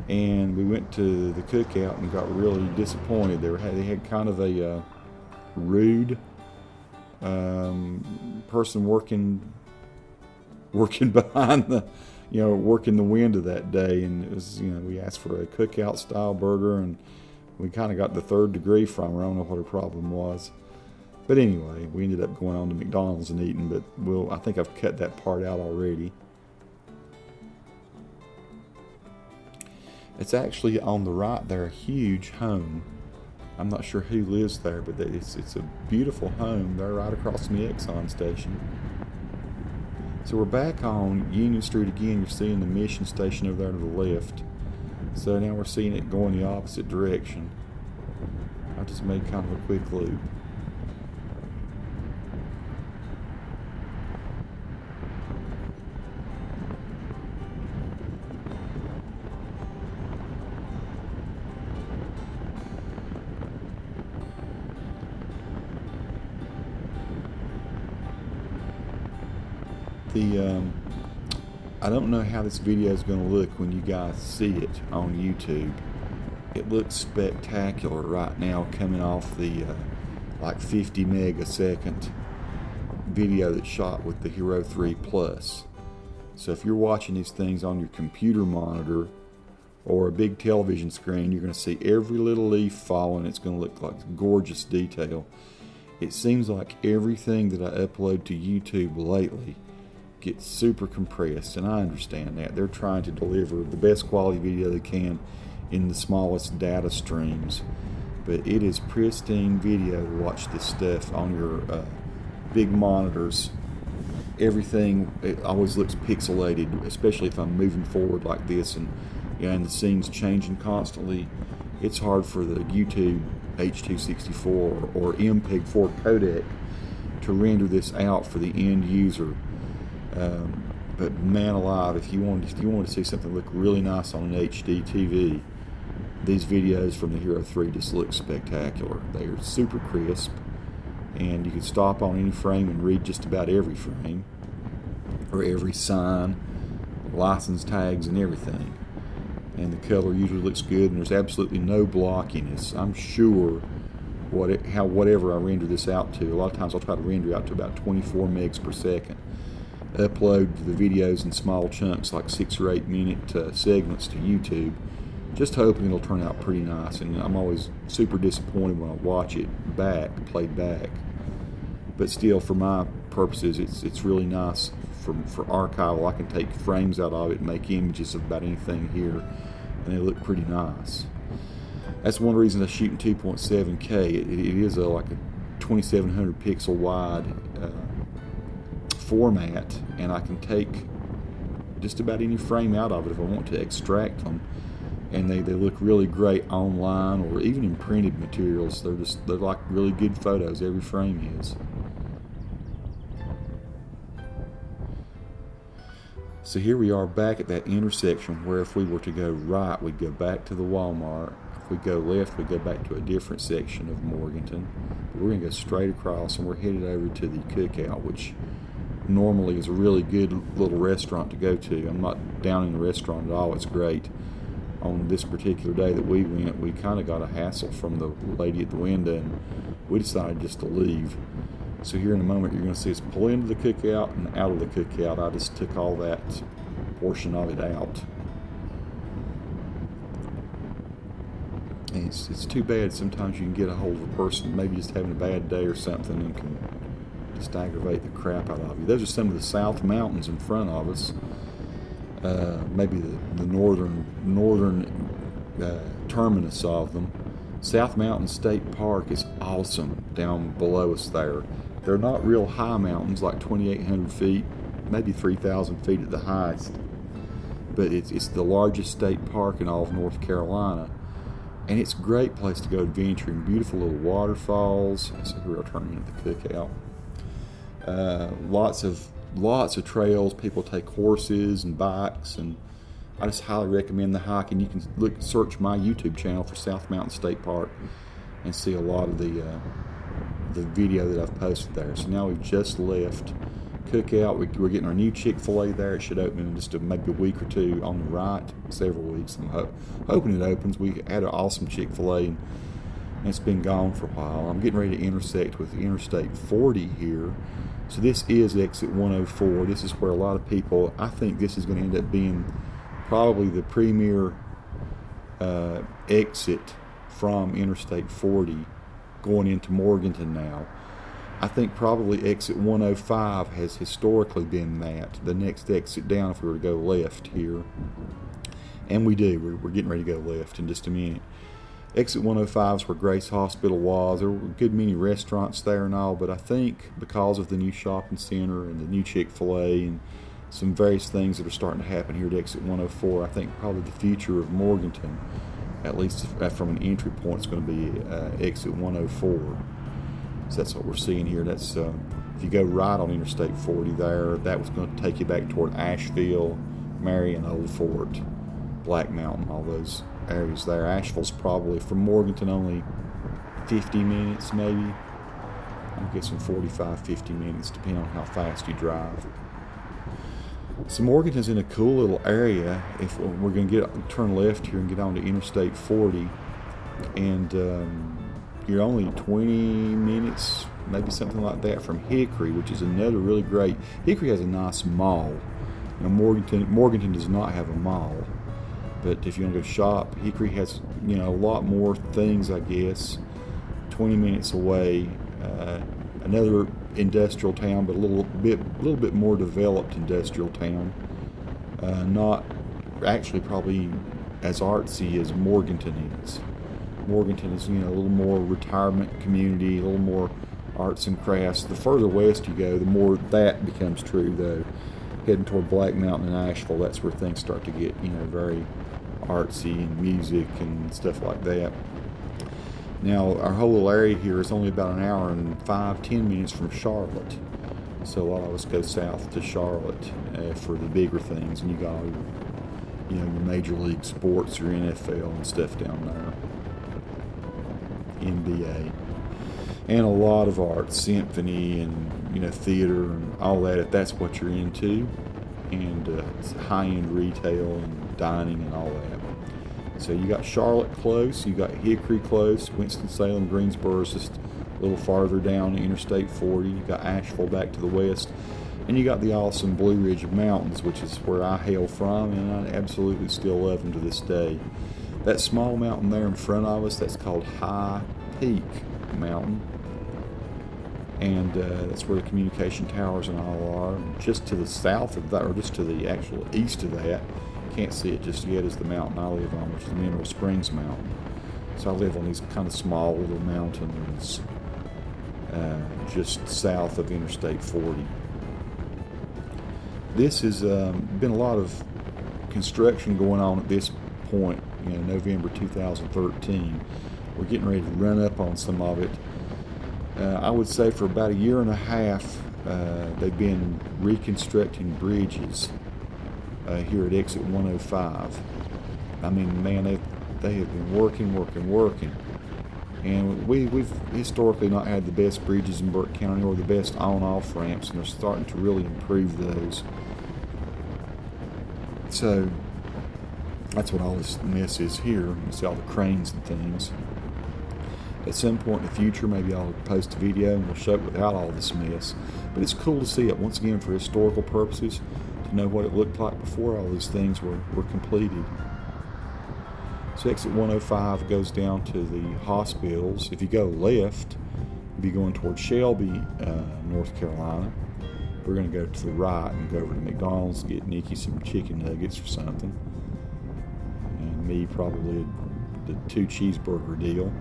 and we went to the cookout and got really disappointed. They had kind of a rude person working behind the, working the window that day, and it was, we asked for a cookout style burger, and we kind of got the third degree from her. I don't know what her problem was, but anyway, we ended up going on to McDonald's and eating. But I think I've cut that part out already. It's actually on the right there, a huge home. I'm not sure who lives there, but it's a beautiful home. They're right across from the Exxon station. So we're back on Union Street again. You're seeing the Mission station over there to the left. So now we're seeing it going the opposite direction. I just made kind of a quick loop. I don't know how this video is going to look when you guys see it on YouTube. It looks spectacular right now, coming off the like 50 meg a second video that's shot with the Hero 3 Plus. So if you're watching these things on your computer monitor or a big television screen, you're going to see every little leaf falling. It's going to look like gorgeous detail. It seems like everything that I upload to YouTube lately gets super compressed, and I understand that. They're trying to deliver the best quality video they can in the smallest data streams, but it is pristine video to watch this stuff on your big monitors. Everything, it always looks pixelated, especially if I'm moving forward like this and the scene's changing constantly. It's hard for the YouTube H.264 or MPEG-4 codec to render this out for the end user. But man alive, if you wanted to see something look really nice on an HD TV, these videos from the Hero 3 just look spectacular. They are super crisp, and you can stop on any frame and read just about every frame, or every sign, license tags, and everything. And the color usually looks good, and there's absolutely no blockiness. I'm sure whatever I render this out to, a lot of times I'll try to render out to about 24 megs per second. Upload the videos in small chunks, like 6 or 8 minute segments to YouTube, just hoping it'll turn out pretty nice. And I'm always super disappointed when I watch it played back. But still, for my purposes, it's really nice for archival. I can take frames out of it and make images of about anything here, and they look pretty nice. That's one reason I shoot in 2.7K. It is like a 2700 pixel wide format, and I can take just about any frame out of it if I want to extract them, and they look really great online or even in printed materials. They're like really good photos. Every frame is. So here we are back at that intersection where if we were to go right, we'd go back to the Walmart. If we go left, we go back to a different section of Morganton. But we're going to go straight across, and we're headed over to the Cookout, which normally is a really good little restaurant to go to. I'm not down in the restaurant at all. It's great. On this particular day that we went, we kind of got a hassle from the lady at the window, and we decided just to leave. So here in a moment, you're going to see us pull into the Cookout and out of the Cookout. I just took all that portion of it out. And it's too bad sometimes you can get a hold of a person maybe just having a bad day or something and can just aggravate the crap out of you. Those are some of the South Mountains in front of us. Maybe the northern terminus of them. South Mountain State Park is awesome down below us there. They're not real high mountains, like 2,800 feet, maybe 3,000 feet at the highest. But it's the largest state park in all of North Carolina. And it's a great place to go adventuring. Beautiful little waterfalls. So here we are turning into the Cookout. Lots of trails. People take horses and bikes, and I just highly recommend the hike. And you can search my YouTube channel for South Mountain State Park and see a lot of the video that I've posted there. So now we've just left Cookout. We're getting our new Chick-Fil-A there. It should open in just maybe a week or two on the right, several weeks. I'm hoping it opens. We had an awesome Chick-Fil-A, and it's been gone for a while. I'm getting ready to intersect with Interstate 40 here. So this is exit 104. This is where a lot of people, I think this is going to end up being probably the premier exit from Interstate 40 going into Morganton now. I think probably exit 105 has historically been the next exit down if we were to go left here. And we do. We're getting ready to go left in just a minute. Exit 105 is where Grace Hospital was. There were a good many restaurants there and all, but I think because of the new shopping center and the new Chick-Fil-A and some various things that are starting to happen here at exit 104, I think probably the future of Morganton, at least from an entry point, is going to be exit 104. So that's what we're seeing here. That's if you go right on Interstate 40 there, that was going to take you back toward Asheville, Marion, Old Fort, Black Mountain, all those areas there. Asheville's probably from Morganton only 50 minutes maybe. I'm guessing 45, 50 minutes, depending on how fast you drive. So Morganton's in a cool little area. If we're going to turn left here and get onto Interstate 40, and you're only 20 minutes, maybe something like that, from Hickory, which is another really great. Hickory has a nice mall. You know, Morganton does not have a mall, but if you want to go shop, Hickory has, you know, a lot more things, I guess. 20 minutes away, another industrial town, but a little bit more developed industrial town. Not actually probably as artsy as Morganton is. Morganton is, you know, a little more retirement community, a little more arts and crafts. The further west you go, the more that becomes true, though. Heading toward Black Mountain and Asheville, that's where things start to get, you know, very artsy and music and stuff like that. Now, our whole little area here is only about an hour and 5-10 minutes from Charlotte. So a lot of us go south to Charlotte for the bigger things, and you got all your, you know, your major league sports, your NFL and stuff down there. NBA, and a lot of art, symphony and, you know, theater and all that, if that's what you're into, and high-end retail and dining and all that. So you got Charlotte close, you got Hickory close, Winston-Salem, Greensboro is just a little farther down Interstate 40, you got Asheville back to the west, and you got the awesome Blue Ridge Mountains, which is where I hail from, and I absolutely still love them to this day. That small mountain there in front of us, that's called High Peak Mountain. And that's where the communication towers and all are. Just to the south of that, or just to the actual east of that, can't see it just yet, is the mountain I live on, which is the Mineral Springs Mountain. So I live on these kind of small little mountains just south of Interstate 40. This has been a lot of construction going on at this point. You know, November 2013. We're getting ready to run up on some of it. I would say for about a year and a half, they've been reconstructing bridges here at exit 105. I mean, man, they have been working. And we've historically not had the best bridges in Burke County or the best on-off ramps, and they're starting to really improve those. So that's what all this mess is here. You see all the cranes and things. At some point in the future, maybe I'll post a video and we'll show it without all this mess. But it's cool to see it, once again, for historical purposes, to know what it looked like before all these things were completed. So exit 105 goes down to the hospitals. If you go left, you'll be going towards Shelby, North Carolina. We're going to go to the right and go over to McDonald's and get Nikki some chicken nuggets or something. And me probably the 2 cheeseburger deal.